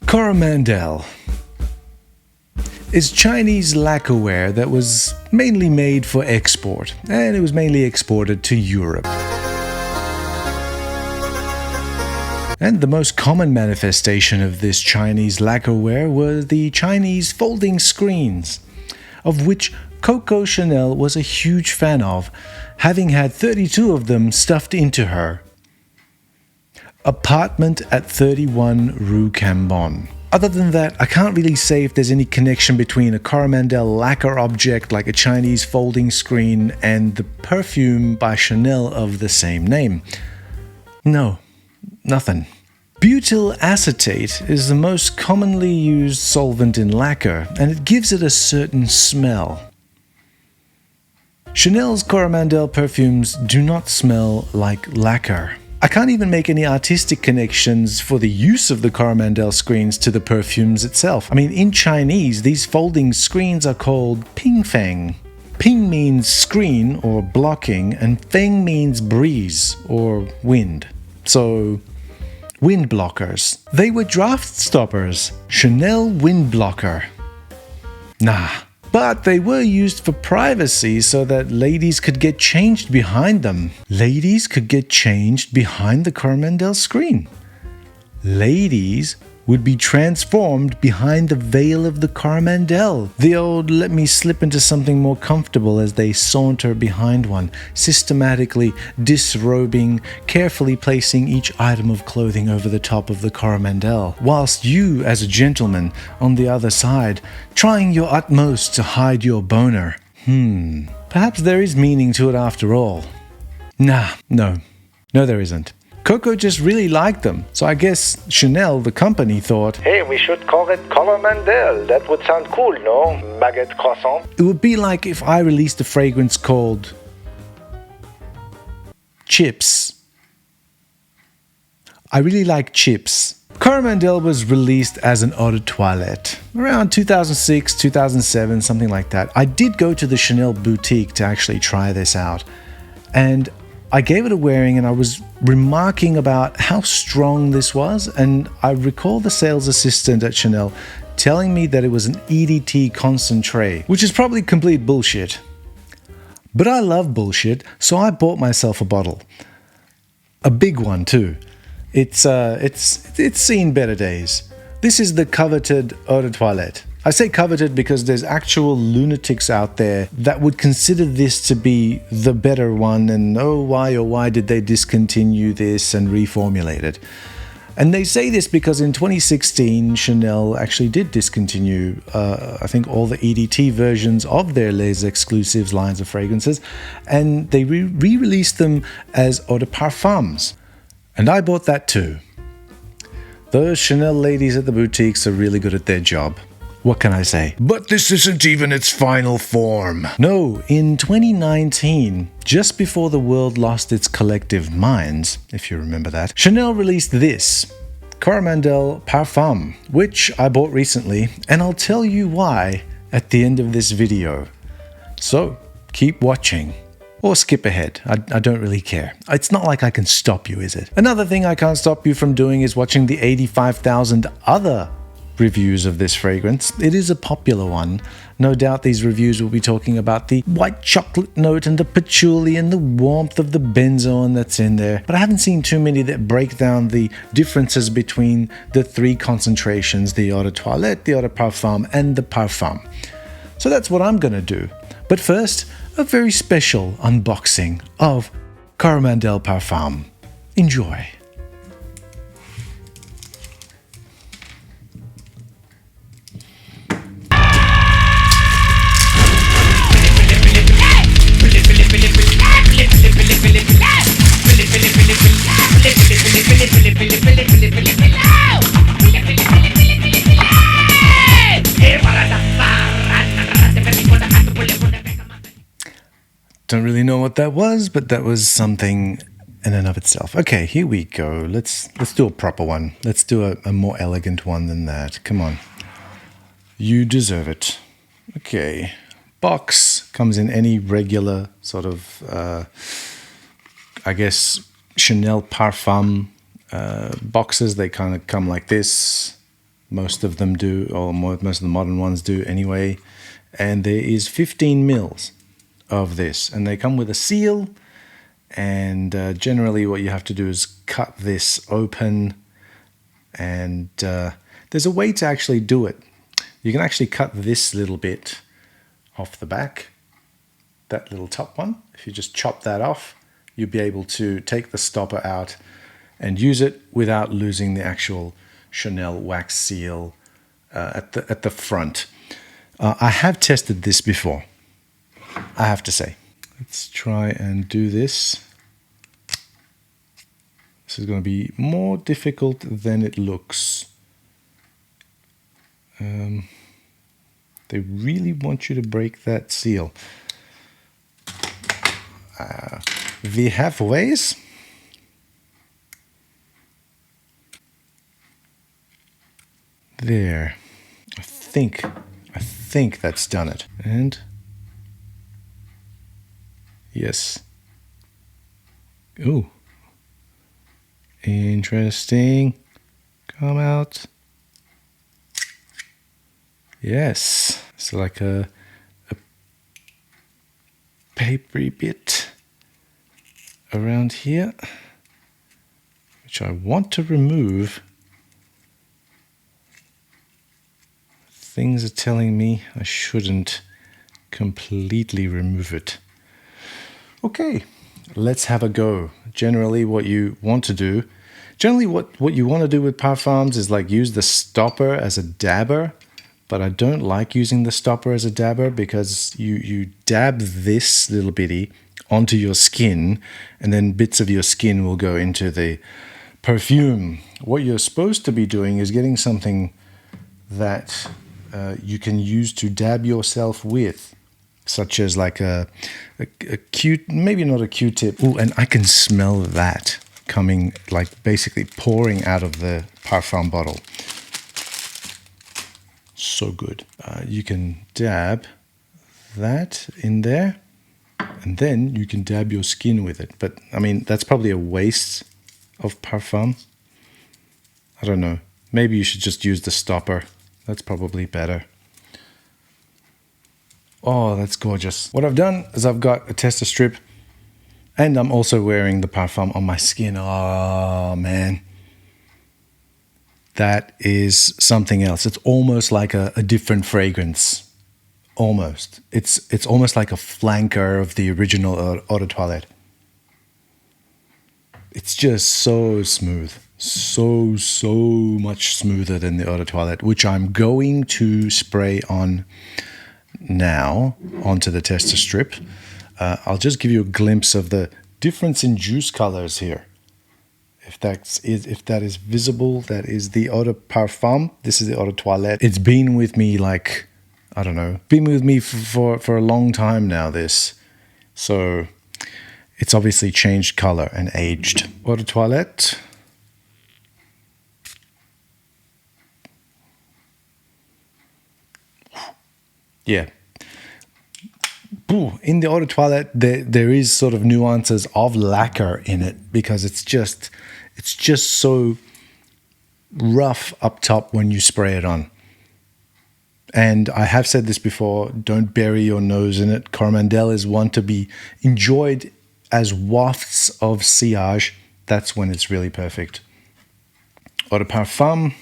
Coromandel is Chinese lacquerware that was mainly made for export, and it was mainly exported to Europe. And the most common manifestation of this Chinese lacquerware were the Chinese folding screens, of which Coco Chanel was a huge fan of, having had 32 of them stuffed into her apartment at 31 Rue Cambon. Other than that, I can't really say if there's any connection between a Coromandel lacquer object like a Chinese folding screen and the perfume by Chanel of the same name. No, nothing. Butyl acetate is the most commonly used solvent in lacquer, and it gives it a certain smell. Chanel's Coromandel perfumes do not smell like lacquer. I can't even make any artistic connections for the use of the Coromandel screens to the perfumes itself. I mean, in Chinese, these folding screens are called pingfeng. Ping means screen or blocking, and feng means breeze or wind. So, wind blockers. They were draft stoppers. Chanel wind blocker. Nah. But they were used for privacy so that ladies could get changed behind them. Ladies could get changed behind the Coromandel screen. Ladies would be transformed behind the veil of the Coromandel. The old let me slip into something more comfortable as they saunter behind one, systematically disrobing, carefully placing each item of clothing over the top of the Coromandel, whilst you, as a gentleman, on the other side, trying your utmost to hide your boner. Perhaps there is meaning to it after all. Nah, no, there isn't. Coco just really liked them, so I guess Chanel, the company, thought, hey, we should call it Coromandel. That would sound cool, no? Baguette croissant. It would be like if I released a fragrance called Chips. I really like chips. Coromandel was released as an eau de toilette around 2006, 2007, something like that. I did go to the Chanel boutique to actually try this out, and I gave it a wearing and I was remarking about how strong this was, and I recall the sales assistant at Chanel telling me that it was an EDT concentrate, which is probably complete bullshit. But I love bullshit, so I bought myself a bottle. A big one too. It's seen better days. This is the coveted eau de toilette. I say coveted because there's actual lunatics out there that would consider this to be the better one, and why did they discontinue this and reformulate it? And they say this because in 2016, Chanel actually did discontinue, I think, all the EDT versions of their Les Exclusives lines of fragrances, and they re-released them as eau de parfums. And I bought that too. Those Chanel ladies at the boutiques are really good at their job. What can I say? But this isn't even its final form. No, in 2019, just before the world lost its collective minds, if you remember that, Chanel released this, Coromandel PARFUM, which I bought recently, and I'll tell you why at the end of this video. So, keep watching. Or skip ahead, I don't really care. It's not like I can stop you, is it? Another thing I can't stop you from doing is watching the 85,000 other reviews of this fragrance. It is a popular one. No doubt these reviews will be talking about the white chocolate note and the patchouli and the warmth of the benzoin that's in there. But I haven't seen too many that break down the differences between the three concentrations, the eau de toilette, the eau de parfum, and the parfum. So that's what I'm gonna do. But first, a very special unboxing of Coromandel PARFUM. Enjoy. Don't really know what that was, but that was something in and of itself. Okay, here we go. Let's do a proper one. Let's do a more elegant one than that. Come on. You deserve it. Okay. Box comes in any regular sort of, I guess, Chanel Parfum boxes. They kind of come like this. Most of them do, or most of the modern ones do anyway. And there is 15 mils of this, and they come with a seal. And generally what you have to do is cut this open, and there's a way to actually do it. You can actually cut this little bit off the back, that little top one. If you just chop that off, you'll be able to take the stopper out and use it without losing the actual Chanel wax seal at the front. I have tested this before, I have to say. Let's try and do this. This is going to be more difficult than it looks. They really want you to break that seal. We have ways. There. I think that's done it. And yes. Ooh. Interesting. Come out. Yes. It's like a papery bit around here, which I want to remove. Things are telling me I shouldn't completely remove it. Okay, let's have a go. Generally what you want to do, what you want to do with parfums is like use the stopper as a dabber, but I don't like using the stopper as a dabber because you dab this little bitty onto your skin, and then bits of your skin will go into the perfume. What you're supposed to be doing is getting something that you can use to dab yourself with, such as like a maybe not a Q-tip. Oh, and I can smell that coming, like basically pouring out of the parfum bottle. So good. You can dab that in there, and then you can dab your skin with it. But I mean, that's probably a waste of parfum. I don't know. Maybe you should just use the stopper. That's probably better. Oh, that's gorgeous. What I've done is I've got a tester strip, and I'm also wearing the parfum on my skin. Oh, man. That is something else. It's almost like a different fragrance. Almost. It's almost like a flanker of the original Eau de Toilette. It's just so smooth. So much smoother than the Eau de Toilette, which I'm going to spray on now onto the tester strip. I'll just give you a glimpse of the difference in juice colors here. If that is visible, that is the Eau de Parfum. This is the Eau de Toilette. It's been with me like, I don't know, been with me for a long time now, this. So it's obviously changed color and aged. Eau de Toilette. Yeah. In the Eau de Toilette, there is sort of nuances of lacquer in it because it's just so rough up top when you spray it on. And I have said this before, don't bury your nose in it. Coromandel is one to be enjoyed as wafts of sillage. That's when it's really perfect. Eau de Parfum.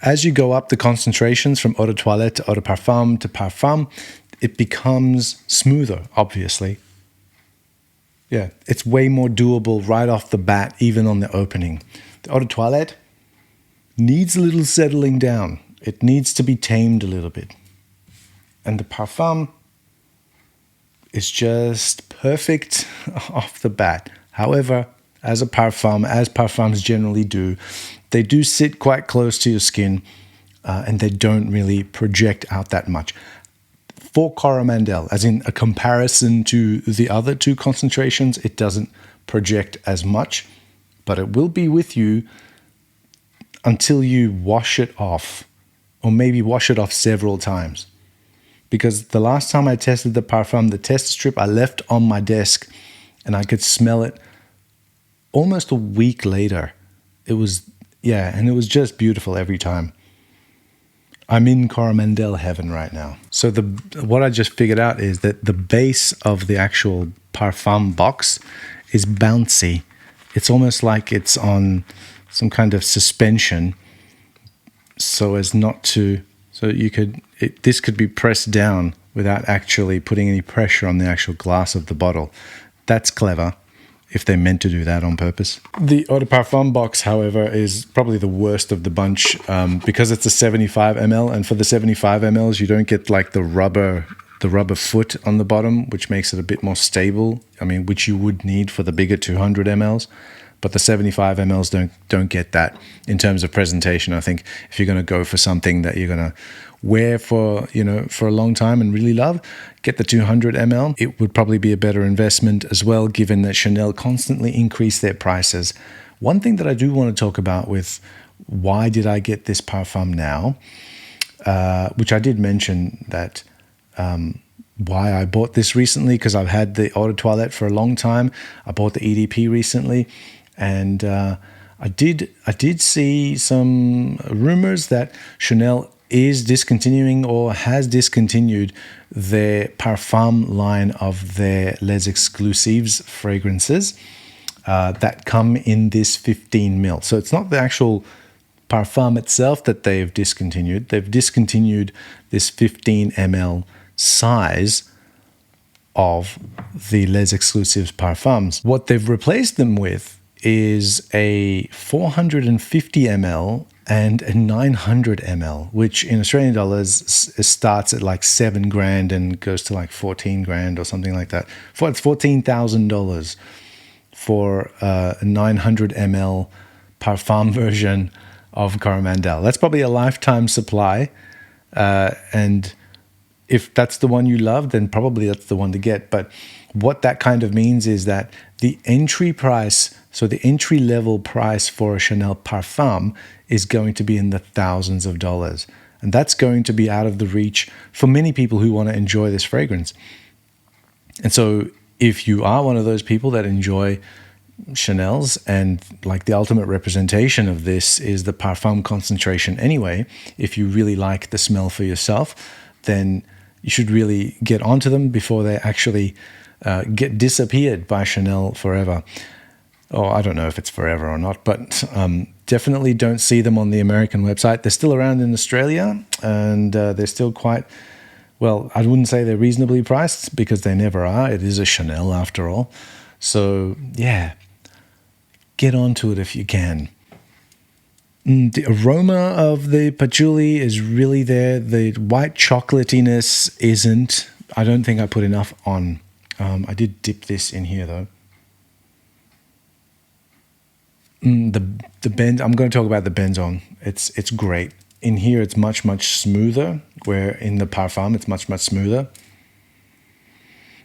As you go up the concentrations from Eau de Toilette to Eau de Parfum, it becomes smoother, obviously. Yeah, it's way more doable right off the bat, even on the opening. The Eau de Toilette needs a little settling down. It needs to be tamed a little bit. And the Parfum is just perfect off the bat. However, as parfums generally do, they do sit quite close to your skin and they don't really project out that much. For Coromandel, as in a comparison to the other two concentrations, it doesn't project as much, but it will be with you until you wash it off, or maybe wash it off several times. Because the last time I tested the Parfum, the tester strip I left on my desk and I could smell it almost a week later. It was, yeah, and it was just beautiful every time. I'm in Coromandel heaven right now. So what I just figured out is that the base of the actual Parfum box is bouncy. It's almost like it's on some kind of suspension, so as not to, so you could, this could be pressed down without actually putting any pressure on the actual glass of the bottle. That's clever, if they meant to do that on purpose. The Eau de Parfum box, however, is probably the worst of the bunch because it's a 75 ml, and for the 75 mls, you don't get like the rubber foot on the bottom, which makes it a bit more stable. I mean, which you would need for the bigger 200 mls, but the 75 mls don't get that in terms of presentation. I think if you're going to go for something that you're going to wear for, you know, for a long time and really love, get the 200 ml. It would probably be a better investment as well, given that Chanel constantly increase their prices. One thing that I do want to talk about with why did I get this parfum now, which I did mention that why I bought this recently, because I've had the Eau de Toilette for a long time. I bought the EDP recently, and I did see some rumors that Chanel is discontinuing or has discontinued their Parfum line of their Les Exclusives fragrances that come in this 15 ml. So it's not the actual Parfum itself that they've discontinued. They've discontinued this 15 ml size of the Les Exclusives Parfums. What they've replaced them with is a 450 ml and a 900 ml, which in Australian dollars starts at like $7,000 and goes to like 14,000 or something like that. It's $14,000 for a 900 ml Parfum version of Coromandel. That's probably a lifetime supply, and if that's the one you love, then probably that's the one to get. But what that kind of means is that the entry price, so the entry level price for a Chanel Parfum is going to be in the thousands of dollars. And that's going to be out of the reach for many people who want to enjoy this fragrance. And so if you are one of those people that enjoy Chanel's, and like the ultimate representation of this is the Parfum concentration anyway, if you really like the smell for yourself, then you should really get onto them before they actually get disappeared by Chanel forever. Or I don't know if it's forever or not, but definitely don't see them on the American website. They're still around in Australia, and they're still quite, well, I wouldn't say they're reasonably priced, because they never are. It is a Chanel after all. So yeah, get onto it if you can. The aroma of the patchouli is really there. The white chocolatiness isn't. I don't think I put enough on. I did dip this in here though. The benz. I'm going to talk about the benzoin. It's great. In here, it's much smoother. Where in the Parfum, it's much smoother.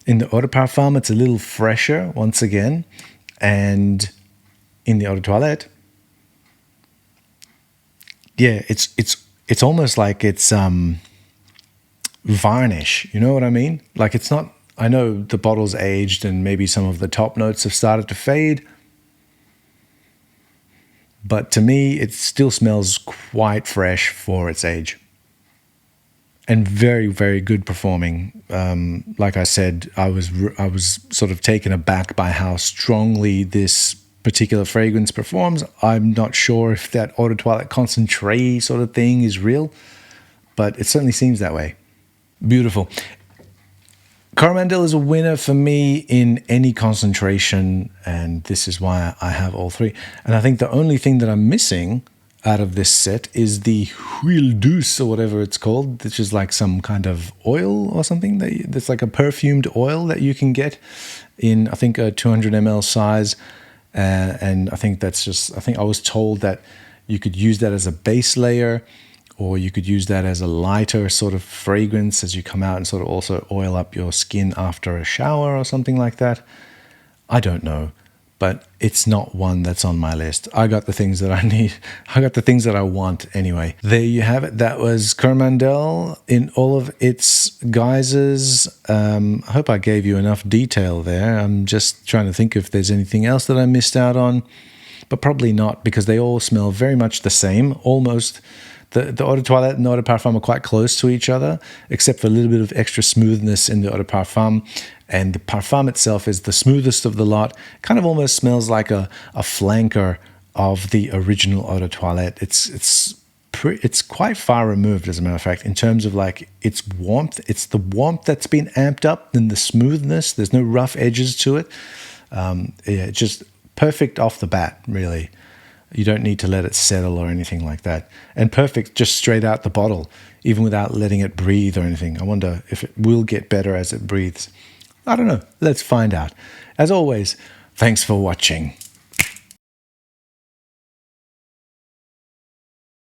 In the Eau de Parfum, it's a little fresher once again, and in the Eau de Toilette, yeah, it's almost like it's varnish. You know what I mean? Like it's not. I know the bottle's aged, and maybe some of the top notes have started to fade. But to me, it still smells quite fresh for its age. And very, very good performing. Like I said, I was sort of taken aback by how strongly this particular fragrance performs. I'm not sure if that Eau de Toilette concentrate sort of thing is real, but it certainly seems that way. Beautiful. Coromandel is a winner for me in any concentration, and this is why I have all three. And I think the only thing that I'm missing out of this set is the huile douce, or whatever it's called, which is like some kind of oil or something that's like a perfumed oil that you can get in, I think, a 200 ml size. And I think that's just, I think I was told that you could use that as a base layer, or you could use that as a lighter sort of fragrance as you come out and sort of also oil up your skin after a shower or something like that. I don't know. but it's not one that's on my list. I got the things that I need. I got the things that I want anyway. There you have it. That was Coromandel in all of its guises. I hope I gave you enough detail there. I'm just trying to think if there's anything else that I missed out on, but probably not, because they all smell very much the same, almost. The Eau de Toilette and the Eau de Parfum are quite close to each other, except for a little bit of extra smoothness in the Eau de Parfum. And the Parfum itself is the smoothest of the lot. Kind of almost smells like a flanker of the original Eau de Toilette. It's quite far removed, as a matter of fact, in terms of like its warmth. It's the warmth that's been amped up than the smoothness. There's no rough edges to it. Just perfect off the bat, really. You don't need to let it settle or anything like that. And perfect just straight out the bottle, even without letting it breathe or anything. I wonder if it will get better as it breathes. I don't know. Let's find out. As always, thanks for watching.